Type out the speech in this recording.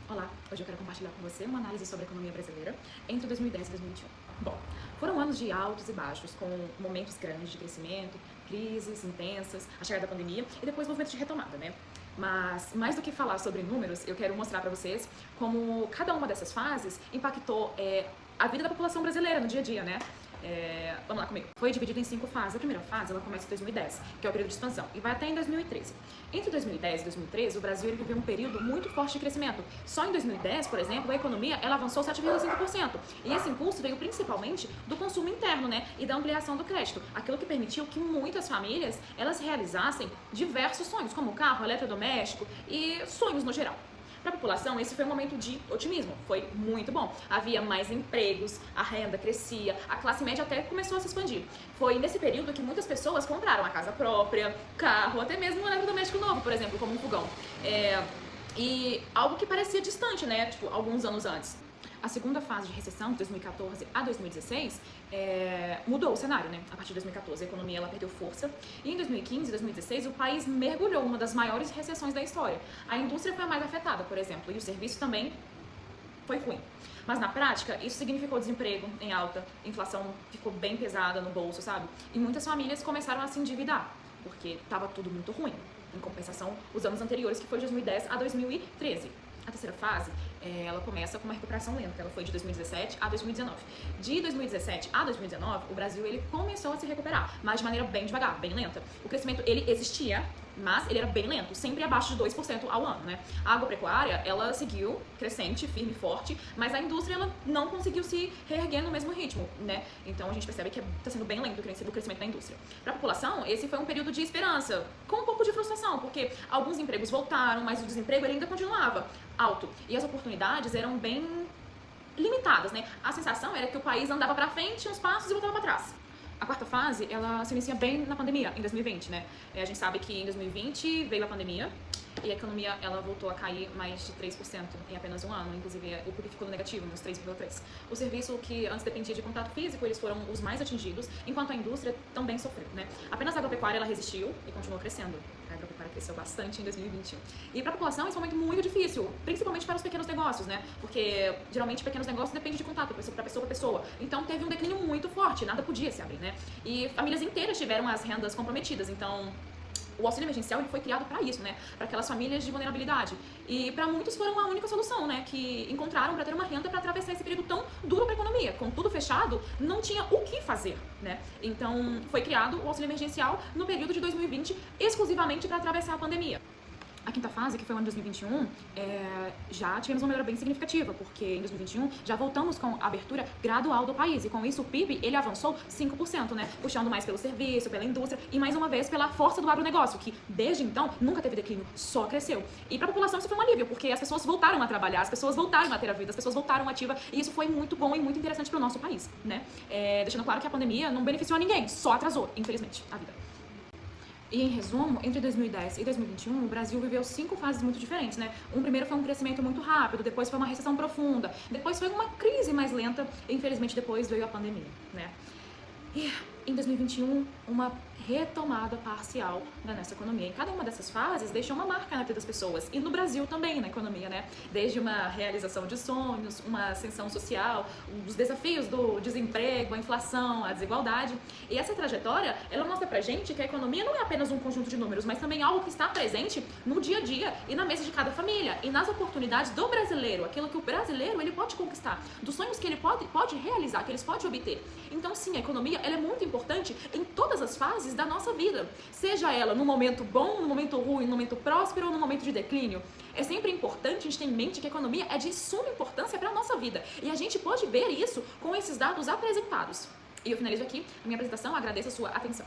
Olá, hoje eu quero compartilhar com você uma análise sobre a economia brasileira entre 2010 e 2021. Bom, foram anos de altos e baixos, com momentos grandes de crescimento, crises intensas, a chegada da pandemia e depois movimentos de retomada, né? Mas, mais do que falar sobre números, eu quero mostrar para vocês como cada uma dessas fases impactou a vida da população brasileira no dia a dia, né? Vamos lá comigo. Foi dividido em 5 fases. A primeira fase, ela começa em 2010, que é o período de expansão, e vai até em 2013. Entre 2010 e 2013, o Brasil ele viveu um período muito forte de crescimento. Só em 2010, por exemplo, a economia ela avançou 7,5%. E esse impulso veio principalmente do consumo interno, né, e da ampliação do crédito, aquilo que permitiu que muitas famílias elas realizassem diversos sonhos, como carro, eletrodoméstico e sonhos no geral. Para a população, esse foi um momento de otimismo, foi muito bom. Havia mais empregos, a renda crescia, a classe média até começou a se expandir. Foi nesse período que muitas pessoas compraram a casa própria, carro, até mesmo um eletrodoméstico novo, por exemplo, como um fogão. E algo que parecia distante, né, tipo, alguns anos antes. A segunda fase de recessão, de 2014 a 2016, mudou o cenário, né? A partir de 2014, a economia ela perdeu força. E em 2015 e 2016, o país mergulhou em uma das maiores recessões da história. A indústria foi a mais afetada, por exemplo, e o serviço também foi ruim. Mas na prática, isso significou desemprego em alta, inflação ficou bem pesada no bolso, sabe? E muitas famílias começaram a se endividar, porque estava tudo muito ruim. Em compensação, os anos anteriores, que foi de 2010 a 2013. A terceira fase, ela começa com uma recuperação lenta, ela foi de 2017 a 2019. De 2017 a 2019, o Brasil ele começou a se recuperar, mas de maneira bem devagar, bem lenta. O crescimento ele existia, mas ele era bem lento, sempre abaixo de 2% ao ano, né? A agropecuária, ela seguiu crescente, firme e forte, mas a indústria ela não conseguiu se reerguer no mesmo ritmo, né? Então a gente percebe que está sendo bem lento o crescimento da indústria. Para a população, esse foi um período de esperança, com um pouco de frustração, porque alguns empregos voltaram, mas o desemprego ele ainda continuava alto e as oportunidades eram bem limitadas, né? A sensação era que o país andava para frente uns passos e voltava para trás. A quarta fase, ela se inicia bem na pandemia, em 2020, né? A gente sabe que em 2020 veio a pandemia e a economia, ela voltou a cair mais de 3% em apenas um ano, inclusive o PIB ficou no negativo, nos 3,3%. O serviço que antes dependia de contato físico, eles foram os mais atingidos, enquanto a indústria também sofreu, né? Apenas a agropecuária, ela resistiu e continuou crescendo. A agropecuária cresceu bastante em 2021. E para a população, isso é um momento muito difícil, principalmente para os pequenos negócios, né? Porque geralmente pequenos negócios dependem de contato, para pessoa para pessoa. Então teve um declínio muito forte, nada podia se abrir, né? E famílias inteiras tiveram as rendas comprometidas, então o auxílio emergencial ele foi criado para isso, né? Para aquelas famílias de vulnerabilidade. E para muitos foram a única solução, né? Que encontraram para ter uma renda para atravessar esse período tão duro para a economia. Com tudo fechado, não tinha o que fazer, né? Então foi criado o auxílio emergencial no período de 2020, exclusivamente para atravessar a pandemia. A quinta fase, que foi o ano de 2021, já tivemos uma melhora bem significativa, porque em 2021 já voltamos com a abertura gradual do país, e com isso o PIB ele avançou 5%, né? Puxando mais pelo serviço, pela indústria e mais uma vez pela força do agronegócio, que desde então nunca teve declínio, só cresceu. E para a população isso foi um alívio, porque as pessoas voltaram a trabalhar, as pessoas voltaram a ter a vida, as pessoas voltaram ativa, e isso foi muito bom e muito interessante para o nosso país, né? Deixando claro que a pandemia não beneficiou a ninguém, só atrasou, infelizmente, a vida. E em resumo, entre 2010 e 2021, o Brasil viveu 5 fases muito diferentes, né? Primeiro foi um crescimento muito rápido, depois foi uma recessão profunda, depois foi uma crise mais lenta e infelizmente depois veio a pandemia, né? E em 2021, uma retomada parcial da nossa economia. Em cada uma dessas fases deixou uma marca na vida das pessoas. E no Brasil também, na economia, né? Desde uma realização de sonhos, uma ascensão social, os desafios do desemprego, a inflação, a desigualdade. E essa trajetória, ela mostra pra gente que a economia não é apenas um conjunto de números, mas também algo que está presente no dia a dia e na mesa de cada família e nas oportunidades do brasileiro, aquilo que o brasileiro ele pode conquistar, dos sonhos que ele pode realizar, que ele pode obter. Então, sim, a economia ela é muito importante em todas as fases da nossa vida, seja ela no momento bom, no momento ruim, no momento próspero ou no momento de declínio. É sempre importante a gente ter em mente que a economia é de suma importância para a nossa vida e a gente pode ver isso com esses dados apresentados. E eu finalizo aqui a minha apresentação, agradeço a sua atenção.